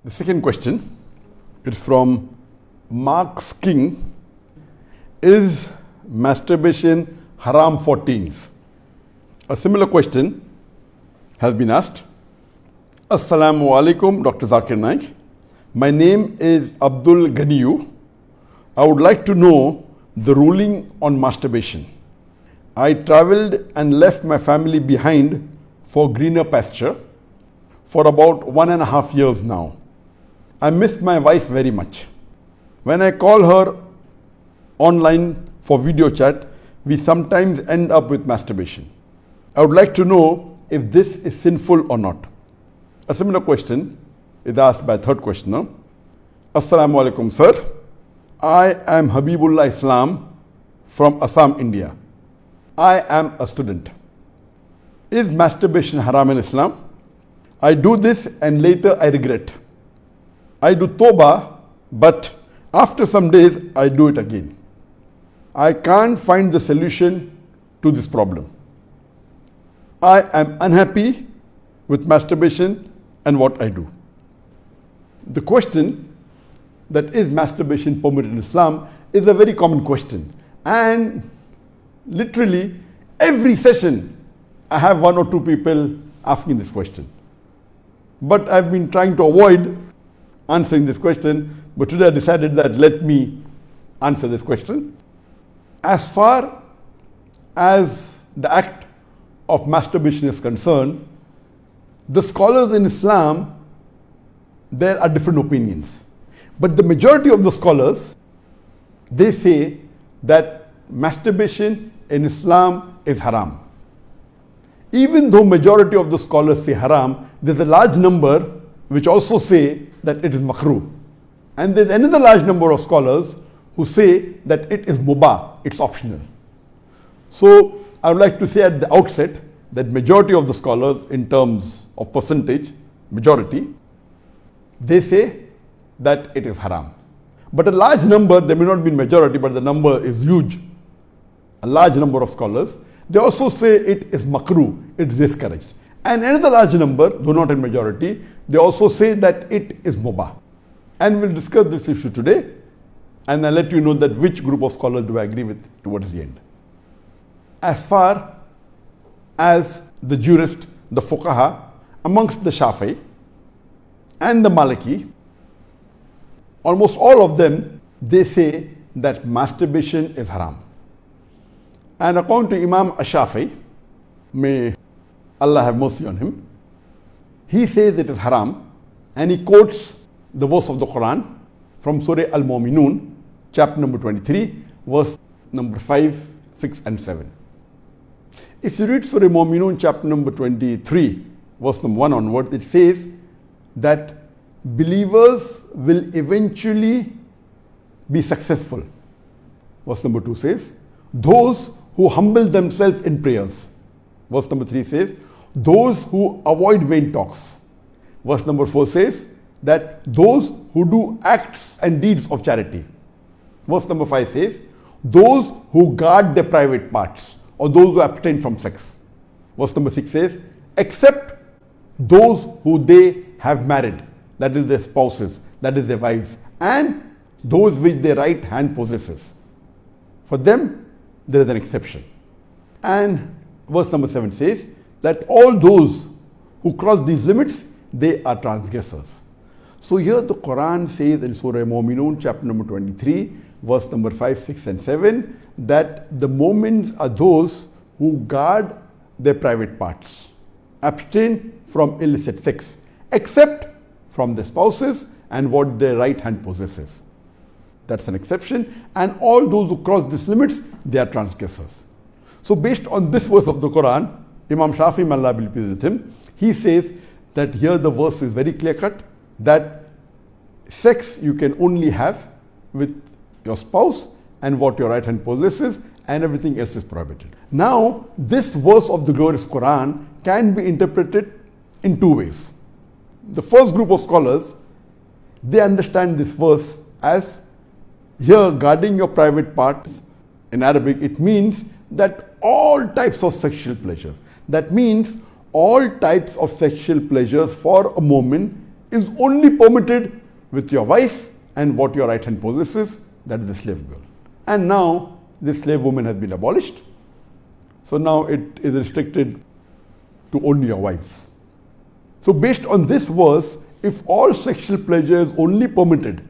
The second question is from Mark's King. Is masturbation haram for teens? A similar question has been asked. Assalamu alaikum, Dr. Zakir Naik. My name is Abdul Ganiyu. I would like to know the ruling on masturbation. I traveled and left my family behind for greener pasture for about 1.5 years now. I miss my wife very much. When I call her online for video chat, we sometimes end up with masturbation. I would like to know if this is sinful or not. A similar question is asked by a third questioner. Assalamu alaikum, sir. I am Habibullah Islam from Assam, India. I am a student. Is masturbation haram in Islam? I do this and later I regret. I do tawbah, but after some days I do it again. I can't find the solution to this problem. I am unhappy with masturbation and what I do. The question that is masturbation permitted in Islam is a very common question, and literally every session I have 1 or 2 people asking this question. But I've been trying to avoid answering this question, but today I decided that let me answer this question. As far as the act of masturbation is concerned, the scholars in Islam, there are different opinions. But the majority of the scholars, they say that masturbation in Islam is haram. Even though majority of the scholars say haram, there's a large number which also say that it is makruh. And there's another large number of scholars who say that it is mubah, it's optional. So I would like to say at the outset that majority of the scholars, in terms of percentage, majority, they say that it is haram. But a large number, there may not be majority, but the number is huge. A large number of scholars, they also say it is makruh, it is discouraged. And another large number, though not in majority, they also say that it is mubah. And we'll discuss this issue today, and I'll let you know that which group of scholars do I agree with towards the end. As far as the jurist, the fuqaha, amongst the Shafi'i and the Maliki, almost all of them, they say that masturbation is haram. And according to Imam Ash-Shafi'i, may Allah have mercy on him, he says it is haram, and he quotes the verse of the Quran from Surah Al-Mu'minun, chapter number 23, verse number 5, 6 and 7. If you read Surah Al-Mu'minun, chapter number 23, verse number 1 onwards, it says that believers will eventually be successful. Verse number 2 says, those who humble themselves in prayers. Verse number 3 says, those who avoid vain talks. Verse number 4 says that those who do acts and deeds of charity. Verse number 5 says, those who guard their private parts, or those who abstain from sex. Verse number 6 says, except those who they have married, that is their spouses, that is their wives, and those which their right hand possesses. For them, there is an exception. And verse number 7 says that all those who cross these limits, they are transgressors. So here the Quran says in Surah Al-Mu'minun, chapter number 23, verse number 5, 6 and 7, that the mu'mins are those who guard their private parts, abstain from illicit sex, except from their spouses and what their right hand possesses. That's an exception. And all those who cross these limits, they are transgressors. So based on this verse of the Quran, Imam Shafi'i, may Allah be pleased with him, he says that here the verse is very clear cut, that sex you can only have with your spouse and what your right hand possesses, and everything else is prohibited. Now, this verse of the glorious Quran can be interpreted in 2 ways. The first group of scholars, they understand this verse as here guarding your private parts. In Arabic, it means that all types of sexual pleasure, that means all types of sexual pleasures for a moment is only permitted with your wife and what your right hand possesses, that is the slave girl. And now the slave woman has been abolished. So now it is restricted to only your wives. So based on this verse, if all sexual pleasure is only permitted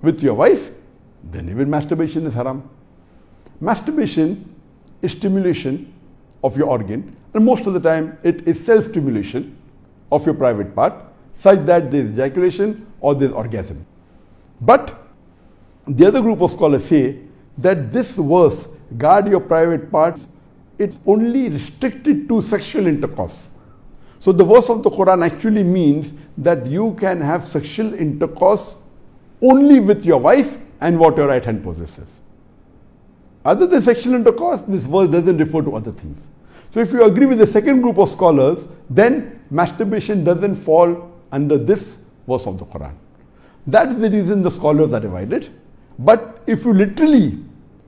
with your wife, then even masturbation is haram. Masturbation is stimulation of your organ, and most of the time it is self-stimulation of your private part, such that there is ejaculation or there is orgasm. But the other group of scholars say that this verse, guard your private parts, it's only restricted to sexual intercourse. So the verse of the Quran actually means that you can have sexual intercourse only with your wife and what your right hand possesses. Other than sexual intercourse, this verse doesn't refer to other things. So if you agree with the second group of scholars, then masturbation doesn't fall under this verse of the Quran. That's the reason the scholars are divided. But if you literally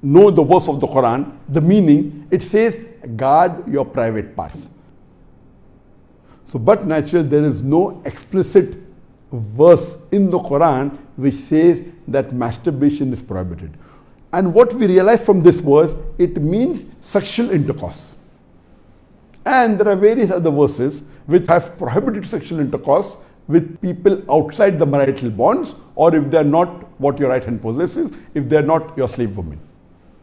know the verse of the Quran, the meaning, it says, guard your private parts. So, but naturally, there is no explicit verse in the Quran which says that masturbation is prohibited. And what we realize from this verse, it means sexual intercourse. And there are various other verses which have prohibited sexual intercourse with people outside the marital bonds, or if they are not what your right hand possesses, if they are not your slave woman.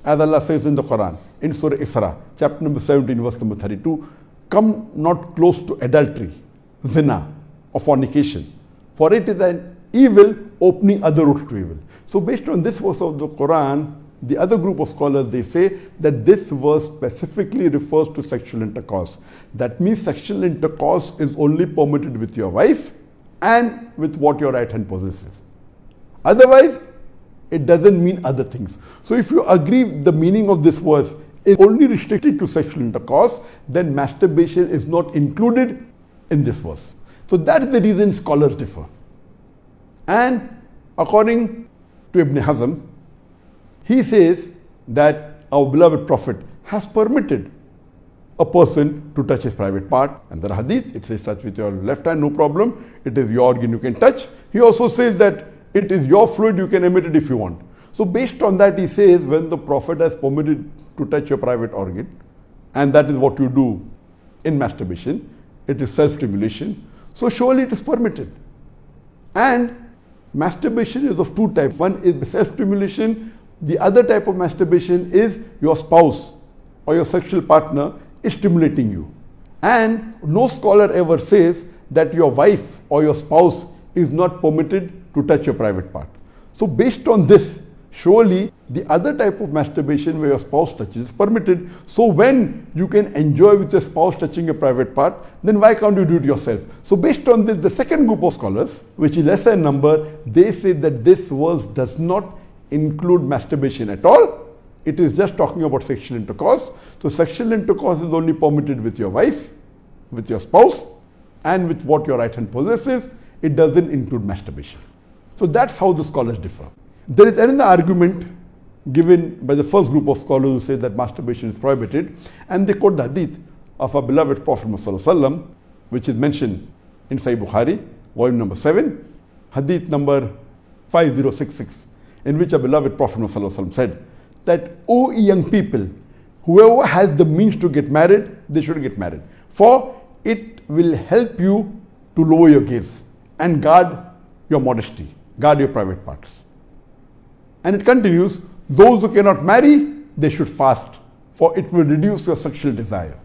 As Allah says in the Quran, in Surah Isra, chapter number 17, verse number 32, come not close to adultery, zina, or fornication, for it is an evil opening other routes to evil. So based on this verse of the Quran, the other group of scholars, they say that this verse specifically refers to sexual intercourse. That means sexual intercourse is only permitted with your wife and with what your right hand possesses. Otherwise, it doesn't mean other things. So if you agree the meaning of this verse is only restricted to sexual intercourse, then masturbation is not included in this verse. So that's the reason scholars differ. And according to Ibn Hazm, he says that our beloved Prophet has permitted a person to touch his private part. And there are hadith, it says touch with your left hand, no problem. It is your organ, you can touch. He also says that it is your fluid, you can emit it if you want. So based on that, he says when the Prophet has permitted to touch your private organ, and that is what you do in masturbation, it is self-stimulation, so surely it is permitted. And masturbation is of two types. One is self-stimulation. The other type of masturbation is your spouse or your sexual partner is stimulating you. And no scholar ever says that your wife or your spouse is not permitted to touch your private part. So based on this, surely the other type of masturbation where your spouse touches is permitted. So when you can enjoy with your spouse touching your private part, then why can't you do it yourself? So based on this, the second group of scholars, which is lesser in number, they say that this verse does not include masturbation at all. It is just talking about sexual intercourse. So sexual intercourse is only permitted with your wife, with your spouse, and with what your right hand possesses. It doesn't include masturbation. So that's how the scholars differ. There is another argument given by the first group of scholars who say that masturbation is prohibited, and they quote the hadith of our beloved Prophet ﷺ, which is mentioned in Sahih Bukhari, volume number 7, hadith number 5066, in which our beloved Prophet ﷺ said that, O young people, whoever has the means to get married, they should get married, for it will help you to lower your gaze and guard your modesty, guard your private parts. And it continues, those who cannot marry, they should fast, for it will reduce your sexual desire.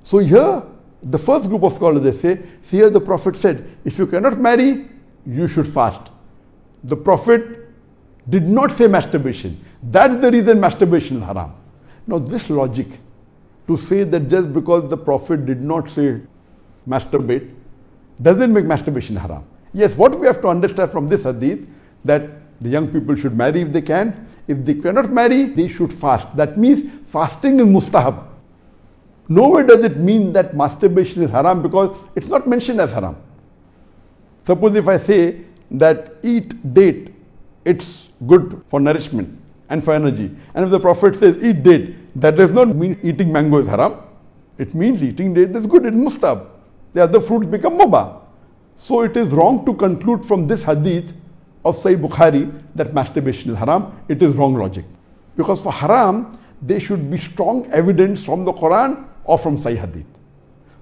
So here, the first group of scholars, they say, here the Prophet said, if you cannot marry, you should fast. The Prophet did not say masturbation. That's the reason masturbation is haram. Now this logic, to say that just because the Prophet did not say masturbate, doesn't make masturbation haram. Yes, what we have to understand from this hadith, that the young people should marry if they can. If they cannot marry, they should fast. That means fasting is mustahab. Nowhere does it mean that masturbation is haram, because it's not mentioned as haram. Suppose if I say that eat date, it's good for nourishment and for energy. And if the Prophet says eat date, that does not mean eating mango is haram. It means eating date is good, it's mustahab. The other fruits become mubah. So it is wrong to conclude from this hadith of Sahih Bukhari that masturbation is haram. It is wrong logic. Because for haram, there should be strong evidence from the Quran or from Sahih hadith.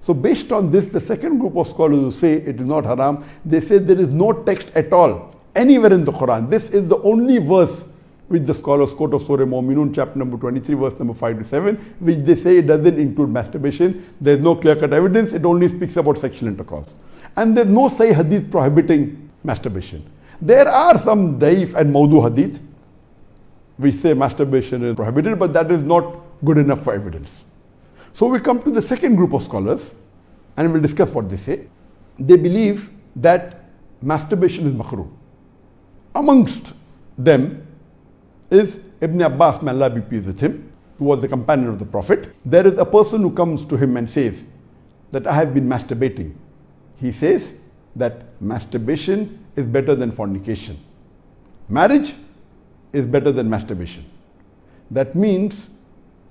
So based on this, the second group of scholars who say it is not haram, they say there is no text at all anywhere in the Quran. This is the only verse which the scholars quote of Surah Mu'minun, chapter number 23, verse number 5 to 7, which they say it doesn't include masturbation. There is no clear-cut evidence. It only speaks about sexual intercourse. And there is no Sahih hadith prohibiting masturbation. There are some daif and mawdu hadith which say masturbation is prohibited, but that is not good enough for evidence. So we come to the second group of scholars and we'll discuss what they say. They believe that masturbation is makruh. Amongst them is Ibn Abbas, may Allah be pleased with him, who was the companion of the Prophet. There is a person who comes to him and says that I have been masturbating. He says that masturbation is better than fornication. Marriage is better than masturbation. That means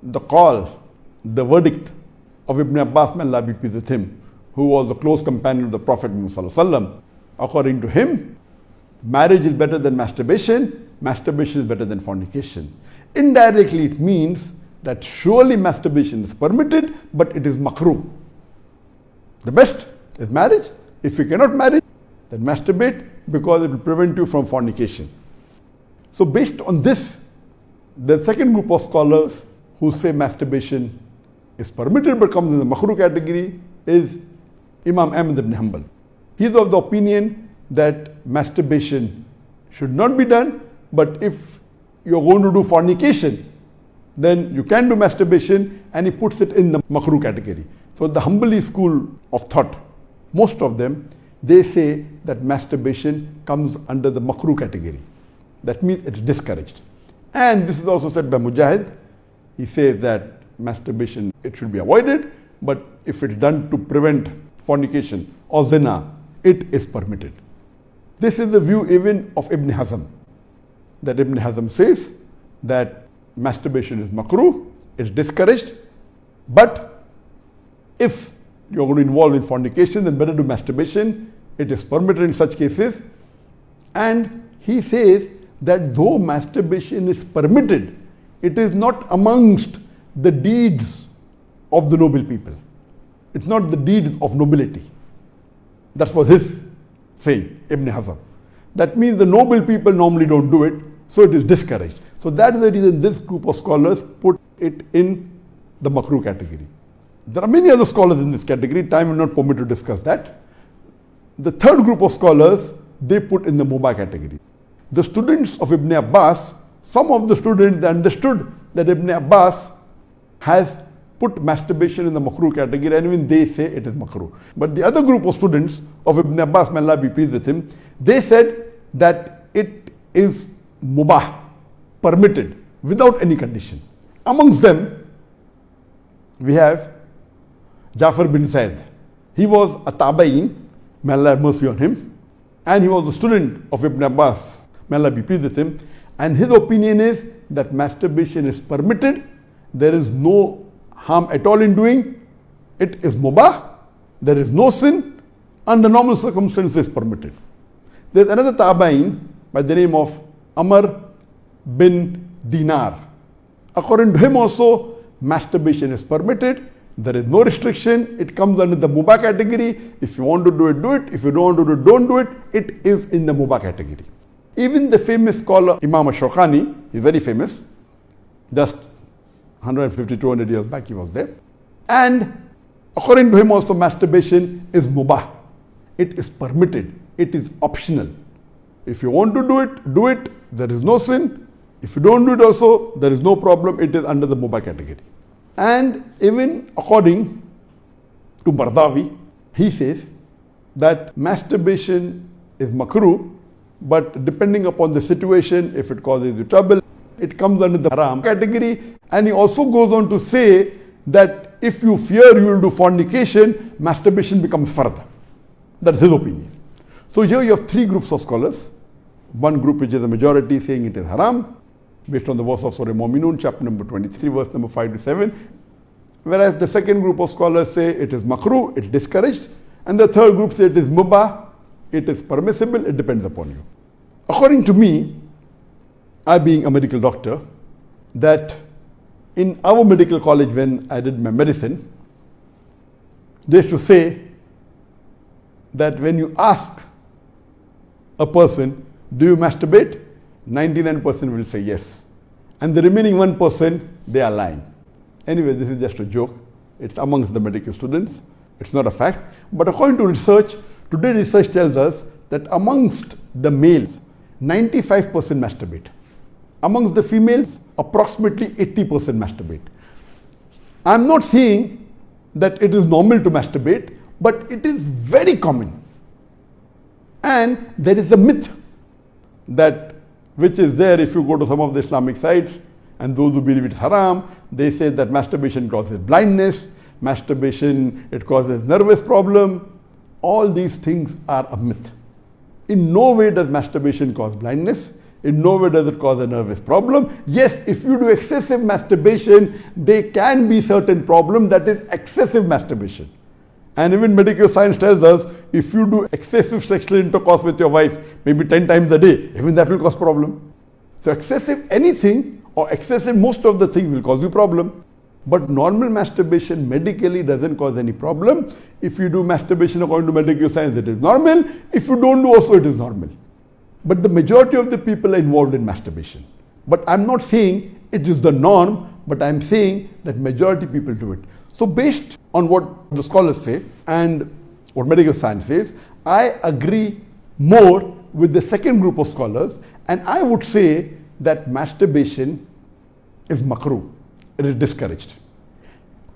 the call, the verdict of Ibn Abbas, may Allah be pleased with him, who was a close companion of the Prophet Muhammad, according to him, marriage is better than masturbation, masturbation is better than fornication. Indirectly it means that surely masturbation is permitted, but it is makruh. The best is marriage. If you cannot marry, then masturbate, because it will prevent you from fornication. So based on this, the second group of scholars who say masturbation is permitted but comes in the makruh category is Imam Ahmad ibn Hanbal. He is of the opinion that masturbation should not be done, but if you are going to do fornication, then you can do masturbation, and he puts it in the makruh category. So the Hanbali school of thought, most of them, they say that masturbation comes under the makruh category. That means it's discouraged. And this is also said by Mujahid. He says that masturbation, it should be avoided, but if it's done to prevent fornication or zina, it is permitted. This is the view even of Ibn Hazm, that Ibn Hazm says that masturbation is makruh, it's discouraged, but if you're going to involve in fornication, then better do masturbation, it is permitted in such cases. And he says that though masturbation is permitted, it is not amongst the deeds of the noble people. It's not the deeds of nobility. That was his saying, Ibn Hazm. That means the noble people normally don't do it, so it is discouraged. So that is the reason this group of scholars put it in the makruh category. There are many other scholars in this category. Time will not permit to discuss that. The third group of scholars, they put in the mubah category. The students of Ibn Abbas, some of the students, they understood that Ibn Abbas has put masturbation in the makruh category, and even they say it is makruh. But the other group of students of Ibn Abbas, may Allah be pleased with him, they said that it is mubah, permitted, without any condition. Amongst them, we have Jafar bin Zaid. He was a tabain, may Allah have mercy on him, and he was a student of Ibn Abbas, may Allah be pleased with him, and his opinion is that masturbation is permitted, there is no harm at all in doing, it is mubah, there is no sin, under normal circumstances permitted. There is another tabain by the name of Amr bin Dinar. According to him also, masturbation is permitted, there is no restriction, it comes under the mubah category. If you want to do it, do it. If you don't want to do it, don't do it. It is in the mubah category. Even the famous scholar Imam Shawkani, he's very famous, just 150, 200 years back he was there. And according to him also, masturbation is mubah. It is permitted. It is optional. If you want to do it, do it. There is no sin. If you don't do it also, there is no problem. It is under the mubah category. And even according to Mardawi, he says that masturbation is makruh, but depending upon the situation, if it causes you trouble, it comes under the haram category. And he also goes on to say that if you fear you will do fornication, masturbation becomes fard. That's his opinion. So here you have three groups of scholars. One group which is the majority saying it is haram, based on the verse of Surah Mu'minun, chapter number 23, verse number 5 to 7. Whereas the second group of scholars say it is makruh, it's discouraged. And the third group say it is mubah, it is permissible, it depends upon you. According to me, I being a medical doctor, that in our medical college when I did my medicine, they used to say that when you ask a person, do you masturbate? 99% will say yes. And the remaining 1%, they are lying. Anyway, this is just a joke. It's amongst the medical students. It's not a fact. But according to research, today research tells us that amongst the males, 95% masturbate. Amongst the females, approximately 80% masturbate. I'm not saying that it is normal to masturbate, but it is very common. And there is a myth that which is there if you go to some of the Islamic sites, and those who believe it's haram, they say that masturbation causes blindness, masturbation, it causes nervous problem. All these things are a myth. In no way does masturbation cause blindness. In no way does it cause a nervous problem. Yes, if you do excessive masturbation, there can be certain problem, that is excessive masturbation. And even medical science tells us, if you do excessive sexual intercourse with your wife, maybe 10 times a day, even that will cause problem. So excessive anything or excessive most of the things will cause you problem. But normal masturbation medically doesn't cause any problem. If you do masturbation according to medical science, it is normal. If you don't do also, it is normal. But the majority of the people are involved in masturbation. But I'm not saying it is the norm, but I'm saying that majority people do it. So based on what the scholars say and what medical science says, I agree more with the second group of scholars, and I would say that masturbation is makruh. It is discouraged.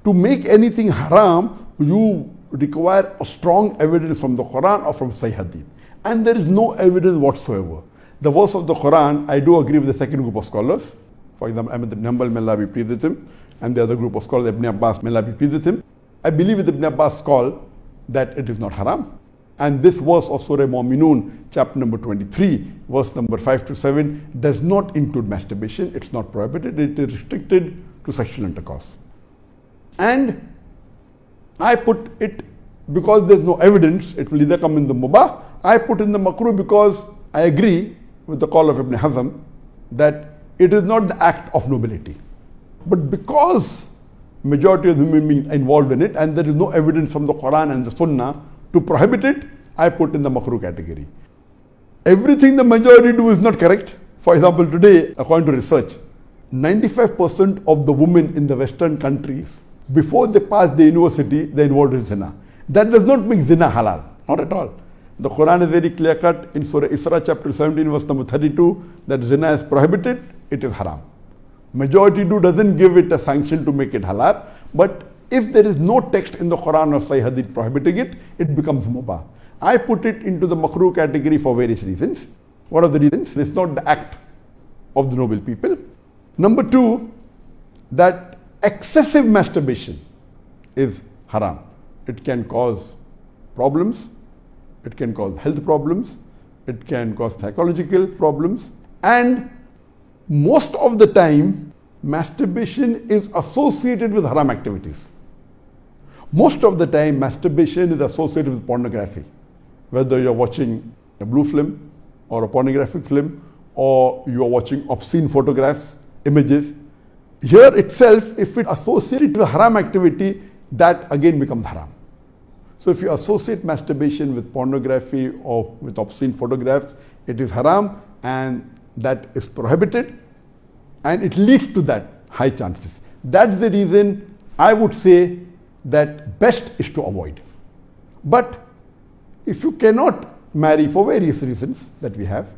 To make anything haram, you require a strong evidence from the Quran or from Sahih Hadith. And there is no evidence whatsoever. The verse of the Quran, I do agree with the second group of scholars. For example, Ahmad ibn Hanbal, may Allah be pleased with him, and the other group of scholars, Ibn Abbas, may Allah be pleased with him. I believe with Ibn Abbas' call that it is not haram. And this verse of Surah Mu'minun, chapter number 23, verse number 5 to 7, does not include masturbation. It's not prohibited. It is restricted to sexual intercourse. And I put it because there's no evidence, it will either come in the mubah. I put in the makruh because I agree with the call of Ibn Hazm that it is not the act of nobility. But because majority of human beings are involved in it and there is no evidence from the Quran and the Sunnah to prohibit it, I put in the makruh category. Everything the majority do is not correct. For example, today, according to research, 95% of the women in the Western countries, before they pass the university, they are involved in zina. That does not make zina halal, not at all. The Quran is very clear cut in Surah Isra chapter 17 verse number 32 that zina is prohibited, it is haram. Majority doesn't give it a sanction to make it halal, but if there is no text in the Quran or Sahih Hadith prohibiting it, it becomes mubah. I put it into the makruh category for various reasons. What are the reasons? It's not the act of the noble people. Number two, that excessive masturbation is haram. It can cause problems, it can cause health problems, it can cause psychological problems, and most of the time masturbation is associated with haram activities. Most of the time masturbation is associated with pornography, whether you're watching a blue film or a pornographic film or you're watching obscene photographs, images. Here itself, if it associated with haram activity, that again becomes haram. So if you associate masturbation with pornography or with obscene photographs, it is haram and that is prohibited and it leads to that high chances. That's the reason I would say that best is to avoid. But if you cannot marry for various reasons that we have,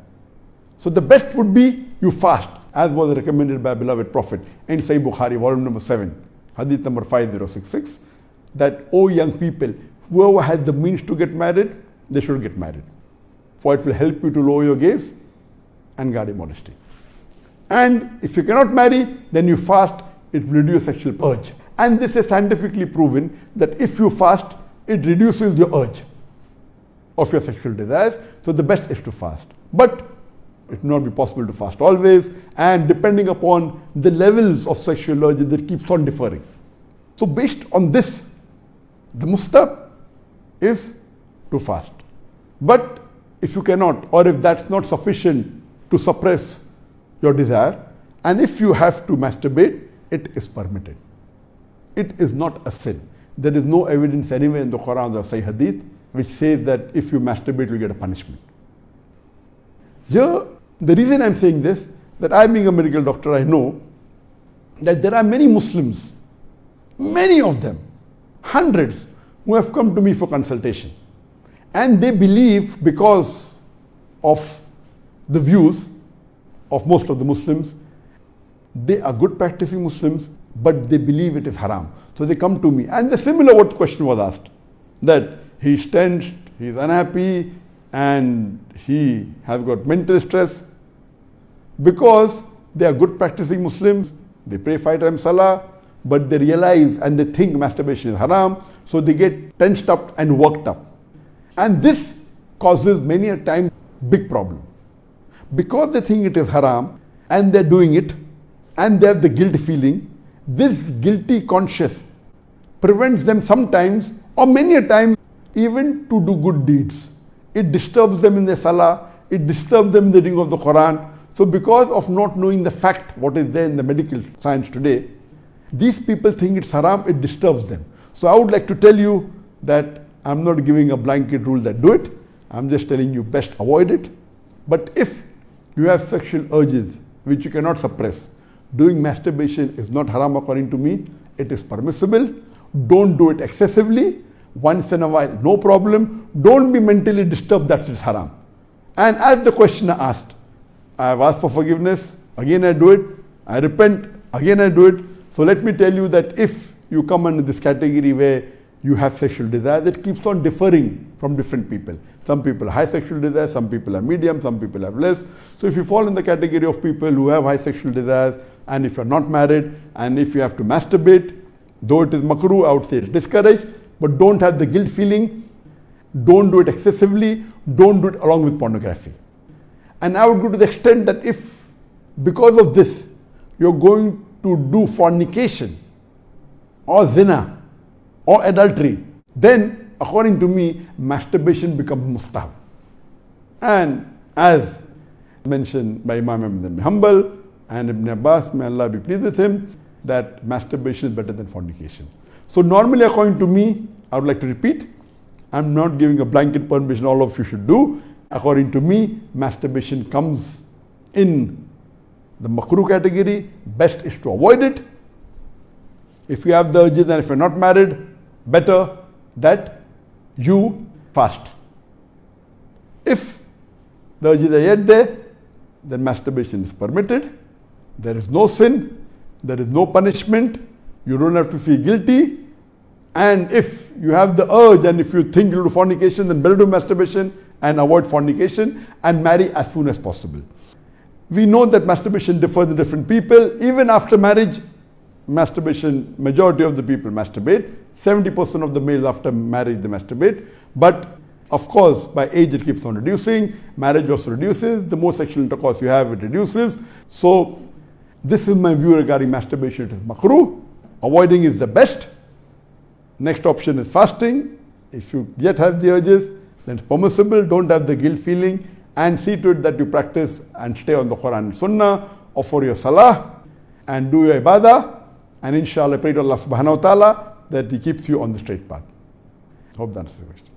so the best would be you fast, as was recommended by beloved Prophet in Sahih Bukhari, volume number 7, hadith number 5066, that, O young people, whoever has the means to get married, they should get married. For it will help you to lower your gaze and guard your modesty. And if you cannot marry, then you fast, it will reduce sexual urge. And this is scientifically proven that if you fast, it reduces your urge of your sexual desires. So the best is to fast. But it will not be possible to fast always, and depending upon the levels of sexual urge, that keeps on differing. So based on this, the mustahab is to fast. But if you cannot, or if that's not sufficient to suppress your desire, and if you have to masturbate, it is permitted. It is not a sin. There is no evidence anywhere in the Quran or Sahih Hadith which says that if you masturbate, you get a punishment. Here, the reason I'm saying this, that I being a medical doctor, I know that there are many Muslims, many of them, hundreds, who have come to me for consultation. And they believe, because of the views of most of the Muslims, they are good practicing Muslims, but they believe it is haram. So they come to me. And the similar what question was asked, that he's tensed, he's unhappy, and he has got mental stress. Because they are good practicing Muslims, they pray 5 times Salah, but they realize and they think masturbation is haram, so they get tensed up and worked up. And this causes many a time big problem. Because they think it is haram and they're doing it and they have the guilt feeling, this guilty conscience prevents them sometimes or many a time even to do good deeds. It disturbs them in their salah, it disturbs them in the reading of the Quran. So because of not knowing the fact, what is there in the medical science today, these people think it's haram, it disturbs them. So I would like to tell you that I'm not giving a blanket rule that do it. I'm just telling you best avoid it. But if you have sexual urges which you cannot suppress, doing masturbation is not haram according to me. It is permissible. Don't do it excessively. Once in a while, no problem. Don't be mentally disturbed that it's haram. And as the questioner asked, I have asked for forgiveness, again I do it. I repent, again I do it. So let me tell you that if you come under this category where you have sexual desire, that keeps on differing from different people. Some people have high sexual desire, some people are medium, some people have less. So if you fall in the category of people who have high sexual desires, and if you're not married, and if you have to masturbate, though it is makruh, I would say it's discouraged, but don't have the guilt feeling, don't do it excessively, don't do it along with pornography. And I would go to the extent that if, because of this, you're going to do fornication, or zina, or adultery, then according to me, masturbation becomes mustahab. And as mentioned by Imam Ibn Hanbal and Ibn Abbas, may Allah be pleased with him, that masturbation is better than fornication. So normally according to me, I would like to repeat, I'm not giving a blanket permission all of you should do. According to me, masturbation comes in the makruh category. Best is to avoid it. If you have the urges and if you're not married, better that you fast. If the urges are yet there, then masturbation is permitted. There is no sin, there is no punishment, you don't have to feel guilty. And if you have the urge and if you think you'll do fornication, then better do masturbation and avoid fornication and marry as soon as possible. We know that masturbation differs in different people. Even after marriage, masturbation, majority of the people masturbate. 70% of the males after marriage they masturbate. But of course, by age it keeps on reducing. Marriage also reduces. The more sexual intercourse you have, it reduces. So this is my view regarding masturbation. It is makruh. Avoiding is the best. Next option is fasting. If you yet have the urges, then it's permissible. Don't have the guilt feeling, and see to it that you practice and stay on the Quran and Sunnah, offer your salah and do your ibadah, and inshallah pray to Allah subhanahu wa ta'ala that He keeps you on the straight path. Hope that answers the question.